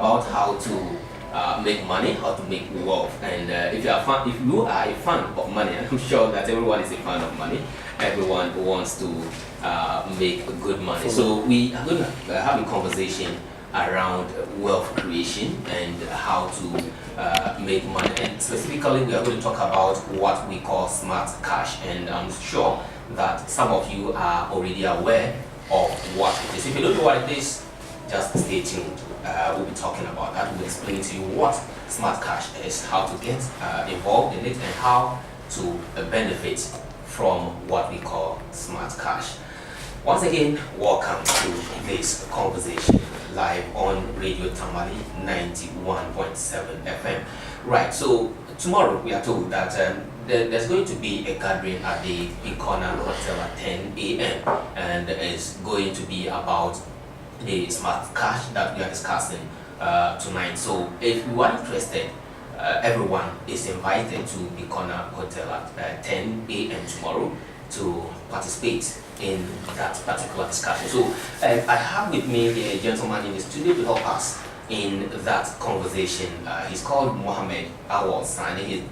about how to make money, how to make wealth. And if you are a fan of money, I'm sure that everyone is a fan of money. Everyone wants to make good money. So we are going to have a conversation around wealth creation and how to make money. And specifically, we are going to talk about what we call smart cash. And I'm sure that some of you are already aware of what it is. If you don't know what it is, just stay tuned. We'll be talking about that. We'll explain to you what smart cash is, how to get involved in it, and how to benefit from what we call smart cash. Once again, welcome to this conversation live on Radio Tamale 91.7 FM. Right, so tomorrow we are told that there's going to be a gathering at the Icona Hotel at 10 a.m. and it's going to be about the smart cash that we are discussing tonight. So if you are interested, everyone is invited to Icona Hotel at 10 a.m. tomorrow to participate in that particular discussion. So I have with me a gentleman in the studio to help us in that conversation. He's called Mohammed Awas and he's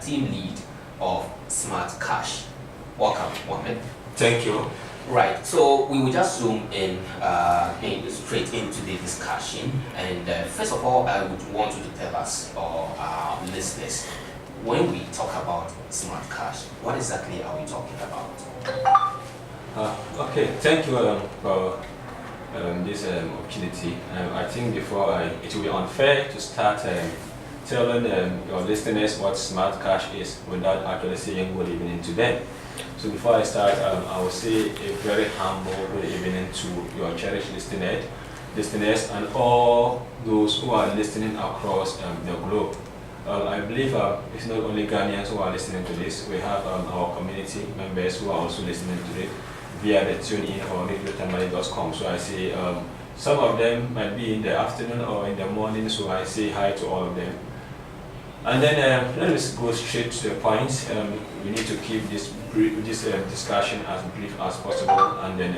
team lead of Smart Cash. Welcome, Mohammed. Thank you. Right, so we will just zoom in straight into the discussion. And first of all, I would want you to tell us, or our listeners, when we talk about smart cash, what exactly are we talking about? Okay, thank you for this opportunity. I think before it will be unfair to start telling your listeners what smart cash is without actually saying good evening to them. So before I start, I will say a very humble good evening to your cherished listeners and all those who are listening across the globe. I believe it's not only Ghanaians who are listening to this. We have our community members who are also listening to it via the TuneIn or radiotamale.com. So I say some of them might be in the afternoon or in the morning, so I say hi to all of them. And then let us go straight to the point. We need to keep this discussion as brief as possible and then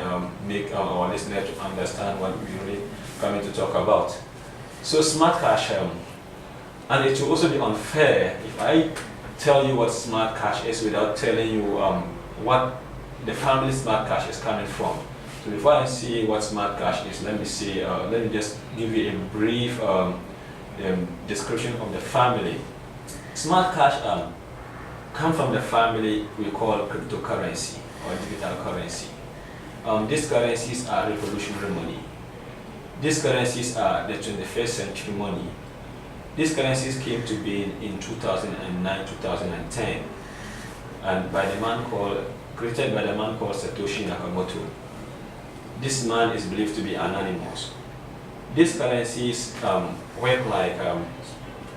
make our listeners to understand what we're really coming to talk about. So smart cash, and it will also be unfair if I tell you what smart cash is without telling you what the family smart cash is coming from. So before I see what smart cash is, let me just give you a brief description of the family. Smart cash come from the family we call cryptocurrency or digital currency. These currencies are revolutionary money. These currencies are the 21st century money. These currencies came to be in 2009-2010 and created by the man called Satoshi Nakamoto. This man is believed to be anonymous. These currencies work like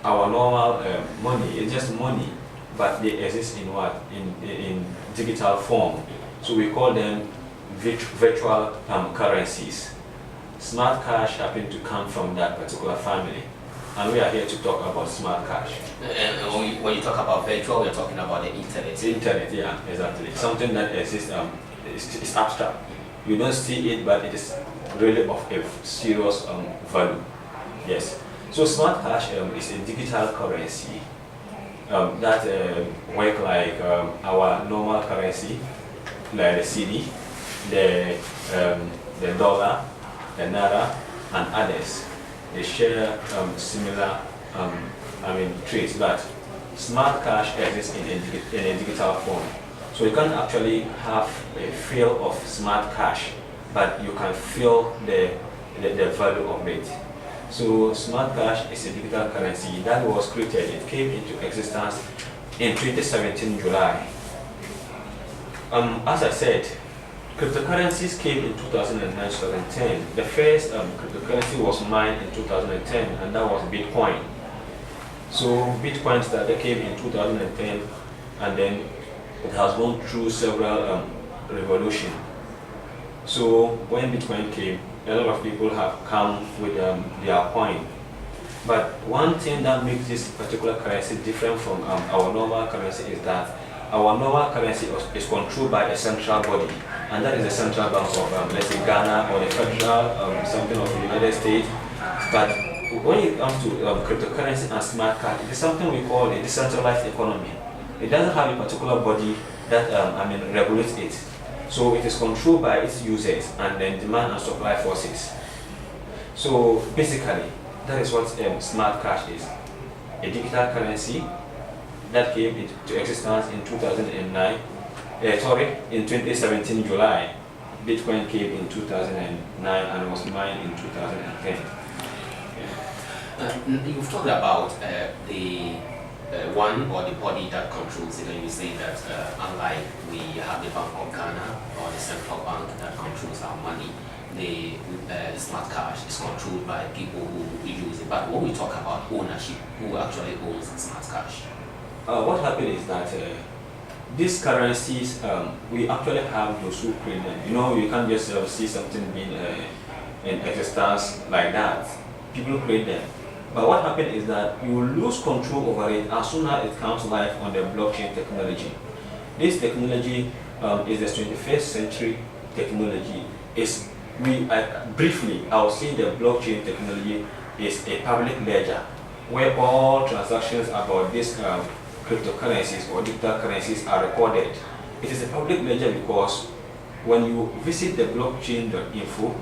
our normal money. It's just money, but they exist in what? In digital form. So we call them virtual currencies. Smart cash happen to come from that particular family. And we are here to talk about smart cash. And when you talk about virtual, we're talking about the internet. The internet, yeah, exactly. Something that exists, it's abstract. You don't see it, but it is really of a serious value. Yes. So smart cash is a digital currency that work like our normal currency, like the CD, the dollar, the naira, and others. They share similar traits, but smart cash exists in a digital form. So you can actually have a feel of smart cash, but you can feel the value of it. So smart cash is a digital currency that was created. It came into existence in 2017 July. As I said, cryptocurrencies came in 2009-2010. The first cryptocurrency was mined in 2010, and that was Bitcoin. So Bitcoin came in 2010, and then it has gone through several revolutions. So when Bitcoin came, a lot of people have come with their coin. But one thing that makes this particular currency different from our normal currency is that our normal currency is controlled by a central body, and that is the central bank of, let's say, Ghana or the federal something of the United States. But when it comes to cryptocurrency and smart card, it is something we call a decentralized economy. It doesn't have a particular body that regulates it. So it is controlled by its users and then demand and supply forces. So basically, that is what smart cash is. A digital currency that came into existence in 2009, in 2017 July. Bitcoin came in 2009 and was mined in 2010. You've talked about the one or the body that controls it, and you say that unlike we have the Bank of Ghana or the central bank that controls our money, the smart cash is controlled by people who use it. But when we talk about ownership, who actually owns smart cash? What happened is that these currencies, we actually have those who create them. You know, you can't just see something being in existence like that. People create them. But what happened is that you lose control over it as soon as it comes live on the blockchain technology. This technology is the 21st century technology. Briefly, I'll say the blockchain technology is a public ledger where all transactions about these cryptocurrencies or digital currencies are recorded. It is a public ledger because when you visit the blockchain.info,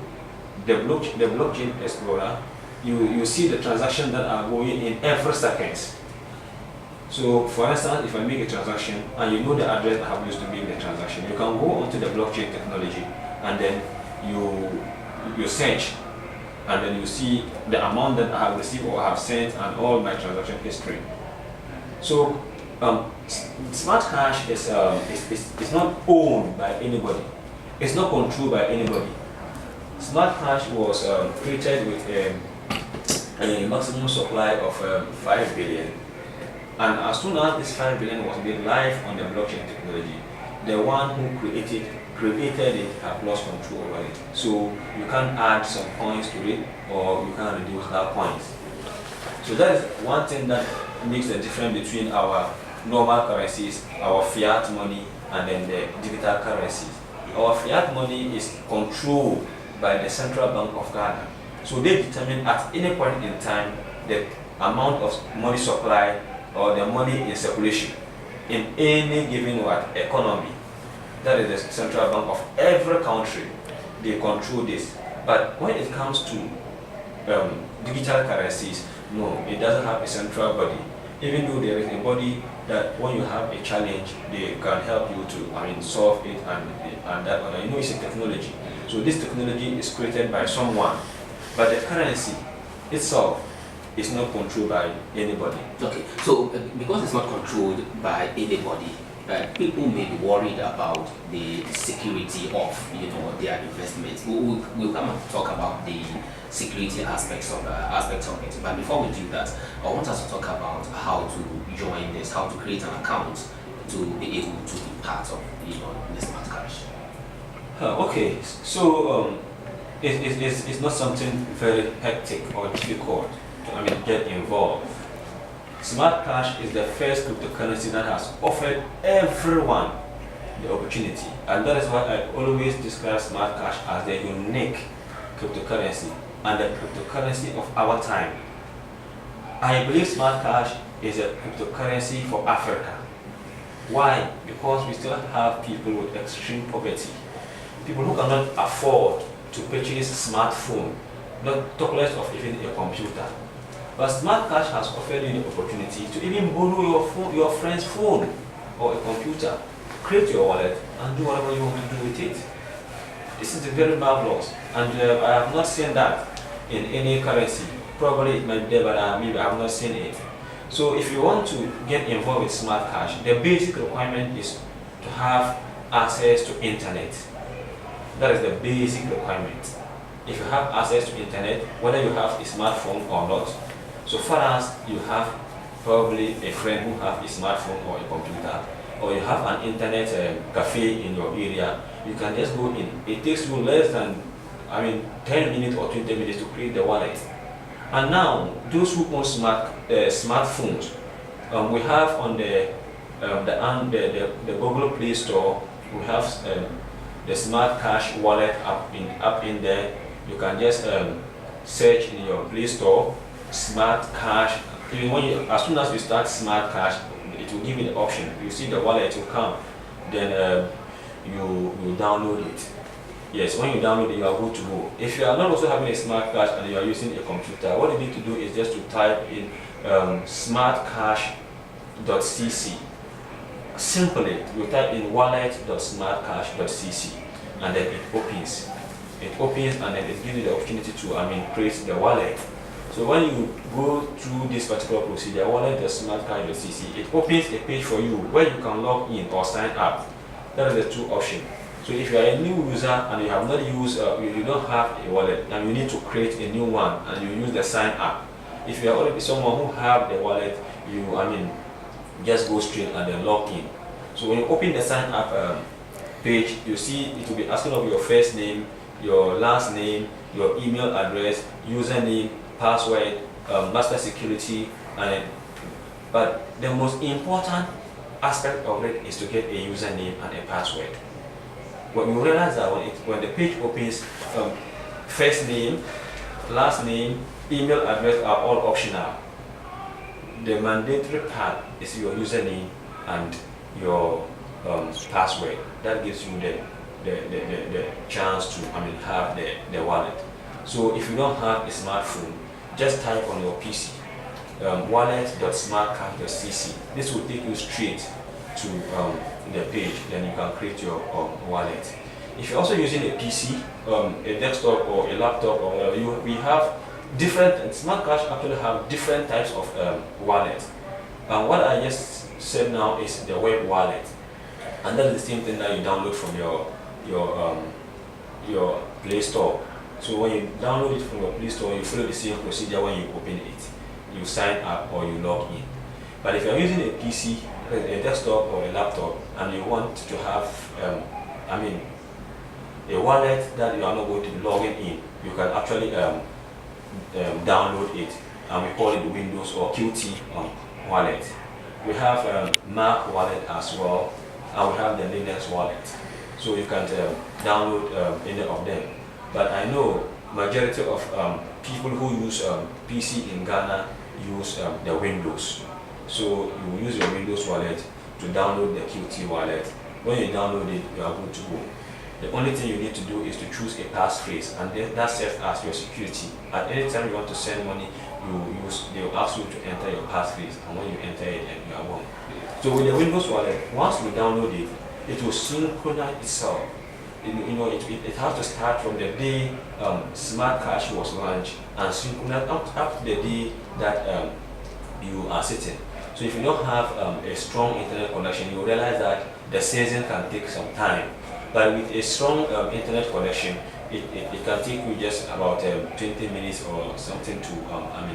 the blockchain explorer, you see the transactions that are going in every second. So for instance, if I make a transaction and you know the address I have used to make the transaction, you can go onto the blockchain technology and then you search and then you see the amount that I have received or have sent and all my transaction history. So smart cash is not owned by anybody. It's not controlled by anybody. Smart cash was created with a maximum supply of 5 billion. And as soon as this 5 billion was made live on the blockchain technology, the one who created it have lost control over it. So you can add some coins to it or you can reduce that coins. So that is one thing that makes the difference between our normal currencies, our fiat money, and then the digital currencies. Our fiat money is controlled by the Central Bank of Ghana. So they determine at any point in time the amount of money supply or the money in circulation in any given economy. That is the Central Bank of every country. They control this. But when it comes to digital currencies, no, it doesn't have a central body. Even though there is a body that when you have a challenge, they can help you to solve it and that other. You know, it's a technology. So this technology is created by someone, but the currency itself is not controlled by anybody. Okay, so because it's not controlled by anybody, people may be worried about the security of their investments. We'll come and talk about the security aspects of it. But before we do that, I want us to talk about how to join this, how to create an account to be able to be part of the smart cash. Okay, so it's not something very hectic or difficult to get involved. Smart cash is the first cryptocurrency that has offered everyone the opportunity, and that is why I always describe smart cash as the unique cryptocurrency and the cryptocurrency of our time. I believe smart cash is a cryptocurrency for Africa. Why? Because we still have people with extreme poverty, people who cannot afford to purchase a smartphone, not talk less of even a computer. But smart cash has offered you the opportunity to even borrow your friend's phone or a computer, create your wallet, and do whatever you want to do with it. This is very marvelous, and I have not seen that in any currency. Probably it might be there, but maybe I have not seen it. So if you want to get involved with smart cash, the basic requirement is to have access to internet. That is the basic requirement. If you have access to internet, whether you have a smartphone or not, so far as you have probably a friend who has a smartphone or a computer, or you have an internet cafe in your area, you can just go in. It takes you less than 10 minutes or 20 minutes to create the wallet. And now those who own smartphones, we have on the Google Play Store, we have the Smart Cash wallet up in there. You can just search in your Play Store smart cash. Even when you, as soon as you start smart cash, it will give you the option. You see the wallet will come, then you download it. Yes, when you download it, you are good to go. If you are not also having a smart cash and you are using a computer, what you need to do is just to type in smartcash.cc. Simply, you type in wallet.smartcash.cc, and then it opens. It opens and then it gives you the opportunity to create the wallet. So when you go through this particular procedure, wallet.smartcash.cc, it opens a page for you where you can log in or sign up. That is the two options. So if you are a new user and you have not used, you don't have a wallet, and you need to create a new one, and you use the sign up. If you are already someone who have the wallet, you just go straight and then log in. So when you open the sign up page, you see it will be asking of your first name, your last name, your email address, username, password, master security, but the most important aspect of it is to get a username and a password. When you realize that when the page opens, first name, last name, email address are all optional. The mandatory part is your username and your password. That gives you the chance to have the wallet. So if you don't have a smartphone, just type on your PC wallet.smartcash.cc. This will take you straight to the page. Then you can create your wallet. If you're also using a PC, a desktop or a laptop or whatever, we have different. Smart Cash actually have different types of wallet. And what I just said now is the web wallet, and that is the same thing that you download from your Play Store. So when you download it from your Play Store, you follow the same procedure when you open it. You sign up or you log in. But if you're using a PC, a desktop or a laptop, and you want to have a wallet that you are not going to be logging in, you can actually download it, and we call it the Windows or Qt wallet. We have Mac wallet as well, and we have the Linux wallet. So you can download any of them. But I know majority of people who use PC in Ghana use the Windows. So you use your Windows wallet to download the Qt wallet. When you download it, you are good to go. The only thing you need to do is to choose a passphrase, and that serves as your security. At any time you want to send money, they will ask you to enter your passphrase, and when you enter it, you are on. So with the Windows wallet, once you download it, it will synchronize itself. It has to start from the day Smart Cash was launched and synchronize up to the day that you are sitting. So if you don't have a strong internet connection, you realize that the season can take some time. But with a strong internet connection, it can take you just about 20 minutes or something to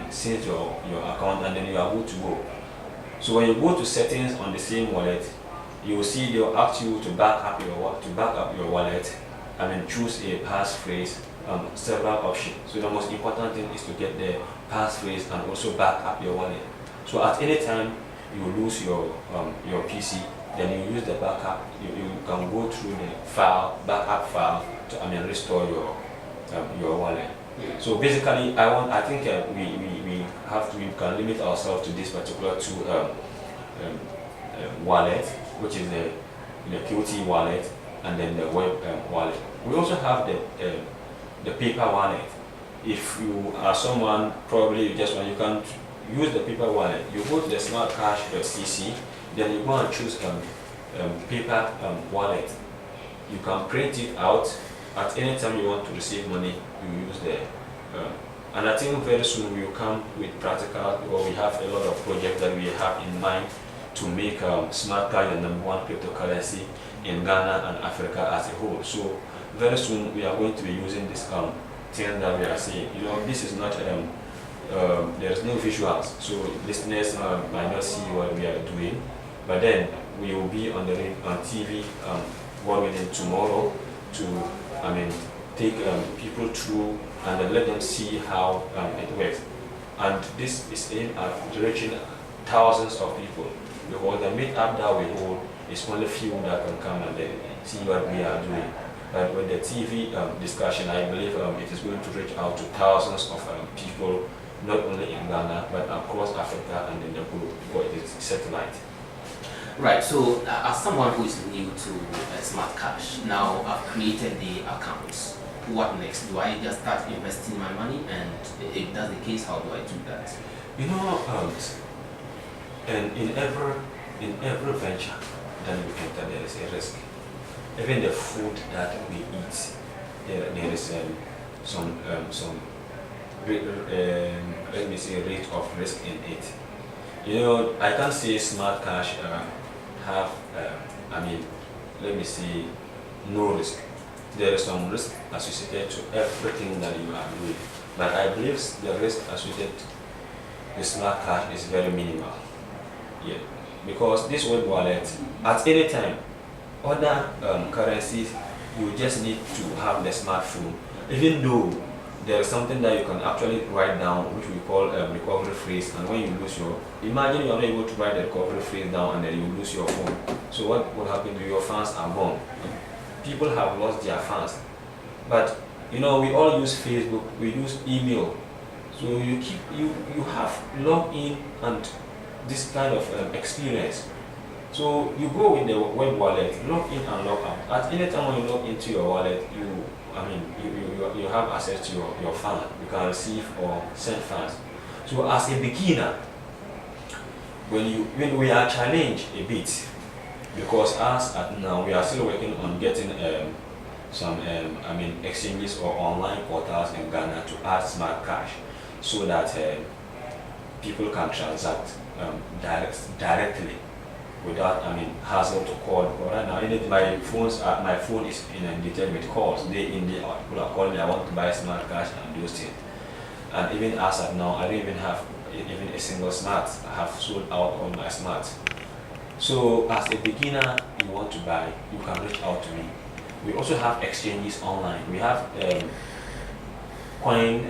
sync your account, and then you are good to go. So when you go to settings on the same wallet, you will see they'll ask you to back up your wallet, choose a passphrase, several options. So the most important thing is to get the passphrase and also back up your wallet. So at any time you lose your PC, then you use the backup. You can go through the backup file to restore your wallet. So basically, I think we can limit ourselves to this particular two wallet, which is the Qt wallet and then the web wallet. We also have the paper wallet. If you are someone, probably you can use the paper wallet. You go to the smartcash.cc, then you go and choose paper wallet. You can print it out. At any time you want to receive money, you use the and I think very soon we will come with practical, or we have a lot of projects that we have in mind to make Smart Cash the #1 cryptocurrency in Ghana and Africa as a whole. So very soon we are going to be using this thing that we are seeing. This is not there is no visuals, so listeners might not see what we are doing, but then we will be on TV God willing tomorrow to take people through and then let them see how it works. And this is aimed at reaching thousands of people, because the meetup that we hold is only few that can come and then see what we are doing. But with the TV discussion, I believe it is going to reach out to thousands of people not only in Ghana but across Africa and in the globe because it is satellite. Right, so as someone who is new to Smart Cash, now I've created the accounts. What next? Do I just start investing my money? And if that's the case, how do I do that? You know, and in every venture that we enter, there is a risk. Even the food that we eat, there is some let me say rate of risk in it. You know, I can't say Smart Cash have let me say no risk. There is some risk associated to everything that you are doing, but I believe the risk associated with Smart Cash is very minimal. Yeah, because this web wallet, at any time, other currencies, you just need to have the smartphone. Even though there is something that you can actually write down, which we call recovery phrase, and when you lose your, imagine you are not able to write the recovery phrase down and then you lose your phone. So what will happen to your funds are gone. People have lost their funds. But you know, we all use Facebook, we use email. So you have log in and this kind of experience. So you go with the web wallet, log in and log out. At any time when you log into your wallet, you have access to your fund. You can receive or send funds. So as a beginner, when we are challenged a bit, because as at now we are still working on getting some exchanges or online portals in Ghana to add Smart Cash, so that people can transact directly without hassle to call. Right now, my phone is inundated with calls. Day in, day out, people are calling me, I want to buy Smart Cash and those things. And even as of now, I don't even have even a single smart. I have sold out all my smarts. So as a beginner, you want to buy, you can reach out to me. We also have exchanges online. We have coin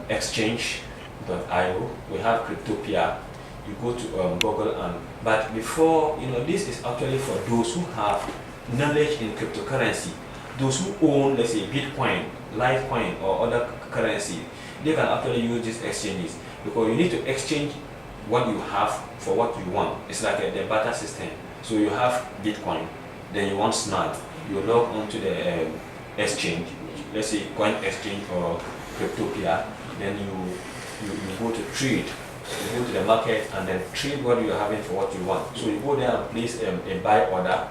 exchange.io. We have Cryptopia. You go to Google but before, this is actually for those who have knowledge in cryptocurrency. Those who own, let's say, Bitcoin, Litecoin, or other currency, they can actually use these exchanges because you need to exchange what you have for what you want. It's like the barter system. So you have Bitcoin, then you want Smart. You log onto the exchange, let's say coin exchange or Cryptopia, then you go to trade. You go to the market and then trade what you are having for what you want. So you go there and place a buy order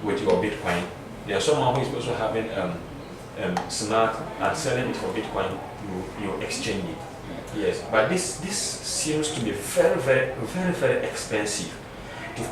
with your Bitcoin. There's someone who is also having Smart and selling it for Bitcoin. You exchange it. Yes, but this seems to be very, very, very, very expensive to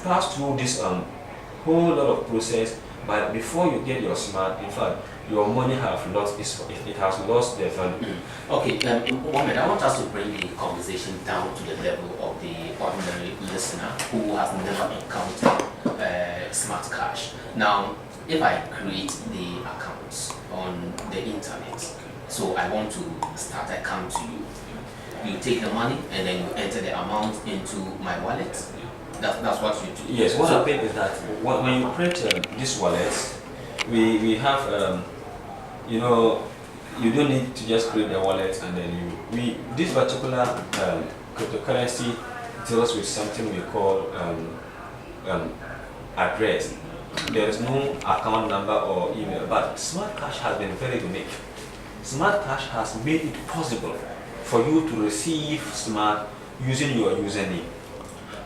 pass through this whole lot of process. But before you get your Smart, in fact, your money have lost it has lost the value. Okay, Mohammed, I want us to bring the conversation down to the level of the ordinary listener who has never encountered Smart Cash. Now, if I create the accounts on the internet, so I want to start an account to you, you take the money and then you enter the amount into my wallet. That's what you do. Yes, what happens is that when you create this wallet, we have you don't need to just create the wallet and then this particular cryptocurrency deals with something we call address. There is no account number or email, but Smart Cash has been very unique. Smart Cash has made it possible for you to receive Smart using your username.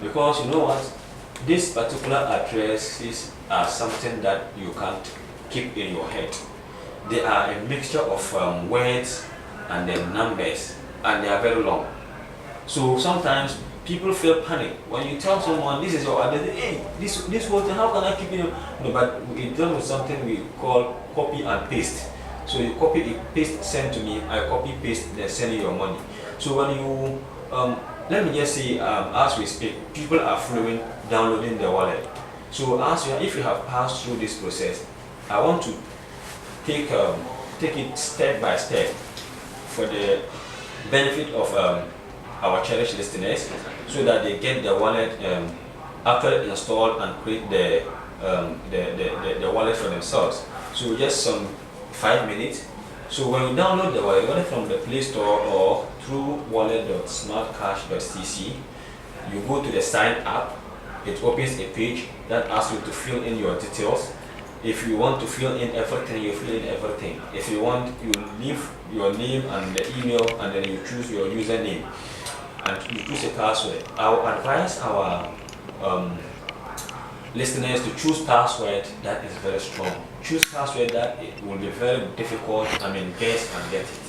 Because you know what, this particular addresses are something that you can't keep in your head. They are a mixture of words and then numbers, and they are very long. So sometimes people feel panic when you tell someone this is your address. Hey, this whole thing, how can I keep it? No, but it deals with something we call copy and paste. So you copy it, paste, send to me. I copy, paste, then send you your money. So when you let me just say, as we speak, people are following, downloading the wallet. So if you have passed through this process, I want to take it step by step for the benefit of our cherished listeners, so that they get the wallet after installed and create the wallet for themselves. So just some 5 minutes, So when you download the wallet, whether from the Play Store or through wallet.smartcash.cc, you go to the sign up. It opens a page that asks you to fill in your details. If you want to fill in everything, you fill in everything. If you want, you leave your name and the email, and then you choose your username and you choose a password. I will advise our listeners to choose password that is very strong. Choose password that it will be very difficult, guess and get it.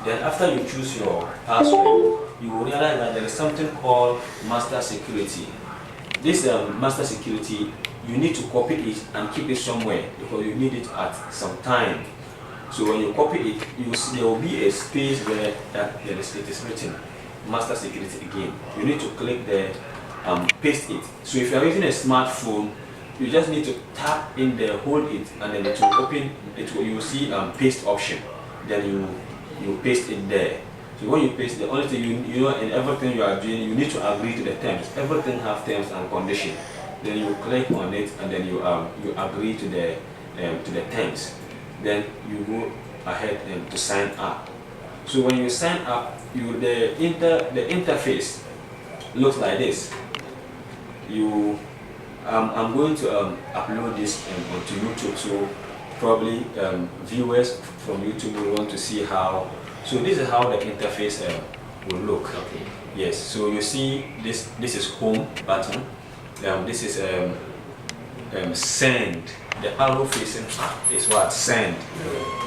Then after you choose your password, you will realize that there is something called master security. This master security, you need to copy it and keep it somewhere because you need it at some time. So when you copy it, you see there will be a space where it is written master security again. You need to click there, paste it. So if you are using a smartphone, you just need to tap in there, hold it, and then it will open. You will see paste option. Then you paste it there. So when you paste, the only thing you know in everything you are doing, you need to agree to the terms. Everything have terms and conditions. Then you click on it, and then you agree to the terms. Then you go ahead to sign up. So when you sign up, the interface looks like this. I'm going to upload this onto YouTube, so probably viewers from YouTube will want to see how. So this is how the interface will look. Okay. Yes. So you see this is home button. This is send. The arrow facing up is what? Send.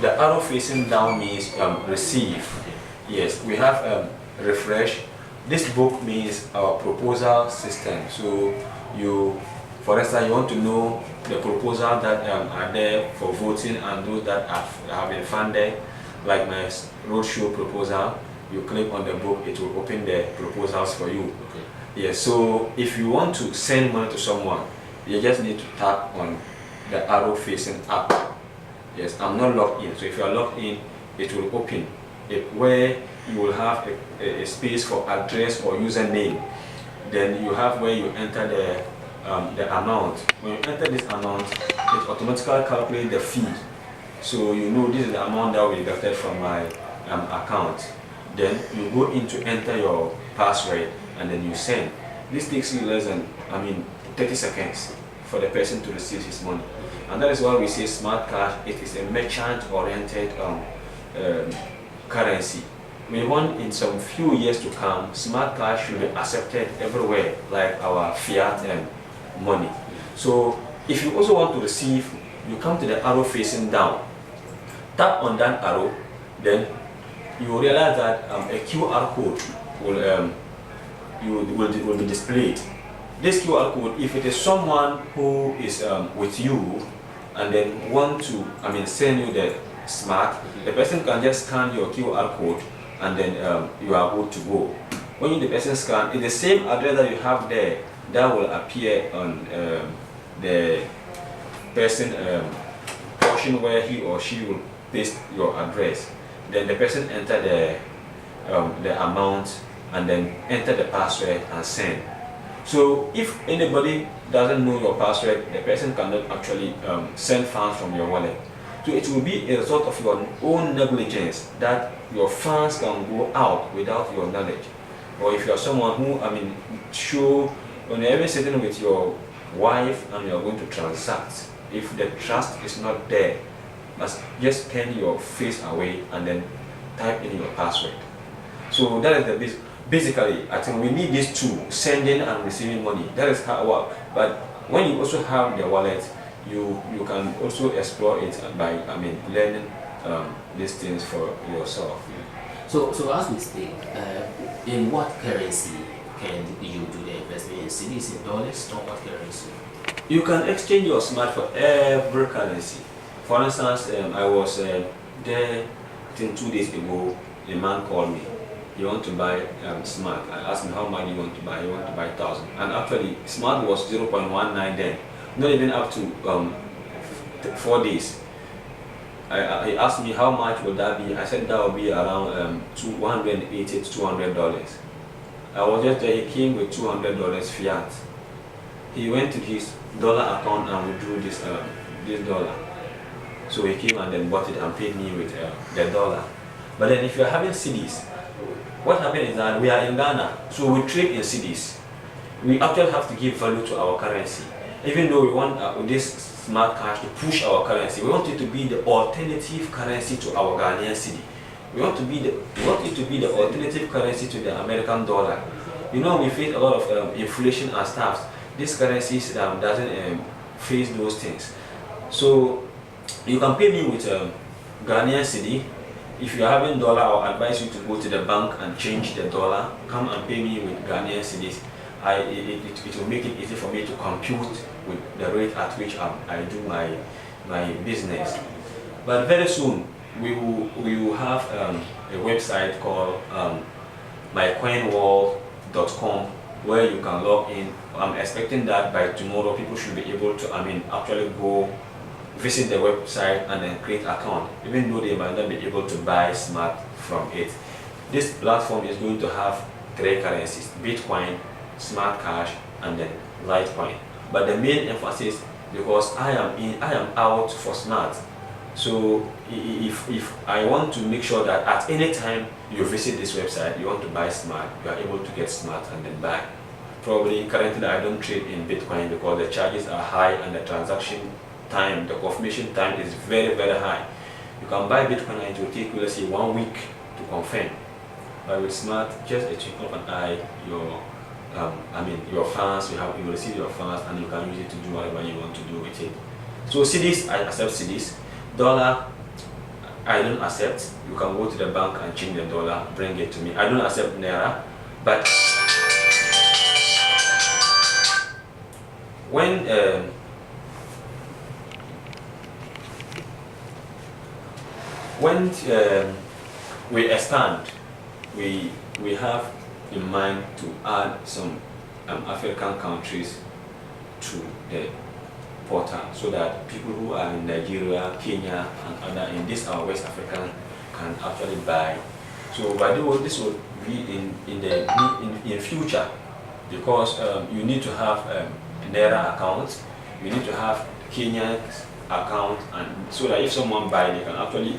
The arrow facing down means receive. Yes. We have refresh. This book means our proposal system. So for instance, you want to know the proposal that are there for voting and those that have been funded, like my roadshow proposal. You click on the book, it will open the proposals for you. Okay. Yes. So if you want to send money to someone, you just need to tap on the arrow facing up. Yes, I'm not logged in. So if you are logged in, it will open it where you will have a space for address or username. Then you have where you enter the amount. When you enter this amount, it automatically calculates the fee. So you know this is the amount that will be deducted from my account. Then you go in to enter your password, and then you send. This takes you less than 30 seconds for the person to receive his money. And that is why we say smart cash. It is a merchant-oriented currency. We want in some few years to come, smart cash should be accepted everywhere, like our fiat money. So if you also want to receive, you come to the arrow facing down. Tap on that arrow, then you will realize that a QR code will be displayed. This QR code, if it is someone who is with you and then want to send you the smart, the person can just scan your QR code, and then you are good to go. When the person scan, it's the same address that you have there that will appear on the person portion where he or she will paste your address. Then the person enter the amount and then enter the password and send. So if anybody doesn't know your password, the person cannot actually send funds from your wallet. So it will be a result of your own negligence that your funds can go out without your knowledge. Or if you are someone who, when you're ever sitting with your wife and you're going to transact, if the trust is not there, just turn your face away and then type in your password. So that is the basically, I think we need these two, sending and receiving money. That is how it works. But when you also have the wallet, you can also explore it by learning these things for yourself. So as we speak, in what currency can you do the investment? In cedis, in dollars, or what currency? You can exchange your smart for every currency. For instance, I was there, I think 2 days ago. A man called me. He want to buy smart. I asked him how much you want to buy. He want to buy 1,000. And actually, smart was 0.19 then. Not even up to 4 days. He asked me how much would that be. I said that would be around $180 to $200. I was just there. He came with $200 fiat. He went to his dollar account and withdrew this dollar. So he came and then bought it and paid me with the dollar. But then if you're having cedis, what happened is that we are in Ghana, so we trade in cedis. We actually have to give value to our currency. Even though we want this smart cash to push our currency, we want it to be the alternative currency to our Ghanaian cedi. We want it to be the alternative currency to the American dollar. You know, we face a lot of inflation and stuff. This currency doesn't face those things. So you can pay me with Ghanaian cedi. If you're having dollar, I'll advise you to go to the bank and change the dollar. Come and pay me with Ghanaian cedis. It will make it easy for me to compute with the rate at which I do my business. But very soon we will have a website called mycoinwall.com where you can log in. I'm expecting that by tomorrow people should be able to actually go visit the website and then create account, even though they might not be able to buy smart from it. This platform is going to have 3 currencies: Bitcoin, smart cash, and then Litecoin. But the main emphasis, because I am out for smart, so if I want to make sure that at any time you visit this website, you want to buy smart, you are able to get smart and then buy. Probably currently I don't trade in Bitcoin because the charges are high and the transaction time, the confirmation time is very, very high. You can buy Bitcoin and it will take you, let's say, 1 week to confirm. But with smart, just a twinkle of an eye, your funds, you will receive your funds and you can use it to do whatever you want to do with it. So cedis, I accept cedis. Dollar, I don't accept. You can go to the bank and change the dollar, bring it to me. I don't accept Naira, but when we expand, we have in mind to add some African countries to the portal so that people who are in Nigeria, Kenya, and other in this our West African can actually buy. So by the way, this will be in future, because you need to have Naira account, you need to have Kenya account, and so that if someone buy, they can actually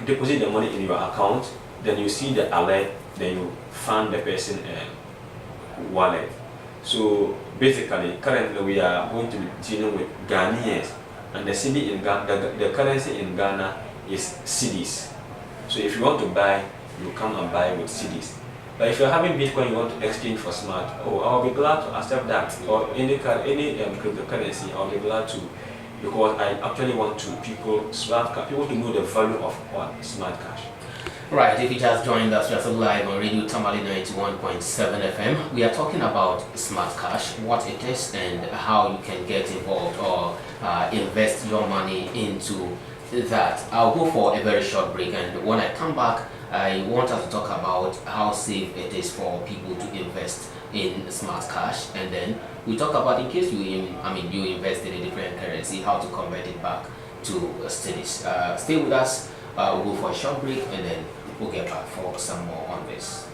deposit the money in your account. Then you see the alert, then you fund the person wallet. So basically, currently we are going to be dealing with Ghanaians, and the cedi in Ghana, the currency in Ghana is cedis. So if you want to buy, you come and buy with cedis. But if you're having Bitcoin, you want to exchange for smart, I'll be glad to accept that, or any cryptocurrency, I'll be glad to, because I actually want people to know the value of what smart cash. Right, if you just joined us, we are still live on Radio Tamale 91.7 FM. We are talking about smart cash, what it is and how you can get involved or invest your money into that. I'll go for a very short break, and when I come back, I want us to talk about how safe it is for people to invest in smart cash, and then we talk about, in case you invest in a different currency, how to convert it back to cedis. Stay with us. We'll go for a short break and then we'll get back for some more on this.